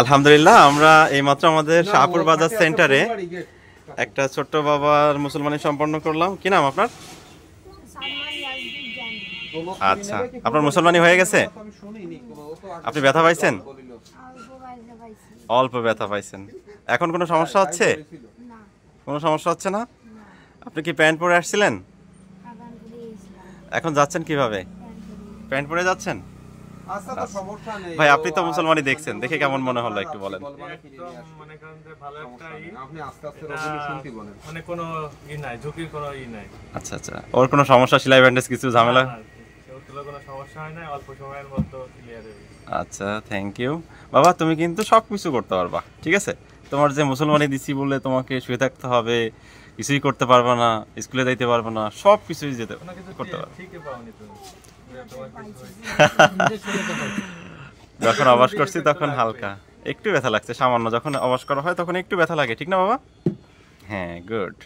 আলহামদুলিল্লাহ, আমরা এইমাত্র আমাদের শাহপুর বাজার সেন্টারে একটা ছোট্ট বাবার মুসলমানি সম্পন্ন করলাম। কি নাম আপনার? আচ্ছা, আপনার মুসলমানি হয়ে গেছে? আপনি ব্যথা পাইছেন? অল্প ব্যথা পাইছেন। এখন কোনো সমস্যা হচ্ছে? কোনো সমস্যা হচ্ছে না? আপনি কি প্যান্ট পরে আসছিলেন? এখন যাচ্ছেন কিভাবে? প্যান্ট পরে যাচ্ছেন? ভাই, আপনি তো মুসলমানি দেখছেন, দেখে কেমন মনে হলো একটু বলেন। আচ্ছা আচ্ছা, ওর কোনো সমস্যা, সেলাই ব্যান্ডেজ কিছু ঝামেলা? আচ্ছা, থ্যাংক ইউ বাবা। তুমি কিন্তু সব কিছু করতে পারবা, ঠিক আছে? তোমার যে মুসলমানি দিছি বলে তোমাকে শুয়ে থাকতে হবে, কিছুই করতে পারবা না, স্কুলে যাইতে পারবে না, সব কিছুই যেতে করতে পারবে। যখন অবশ করছি তখন হালকা একটু ব্যথা লাগছে, সামান্য। যখন অবশ করা হয় তখন একটু ব্যথা লাগে, ঠিক না বাবা? হ্যাঁ, গুড।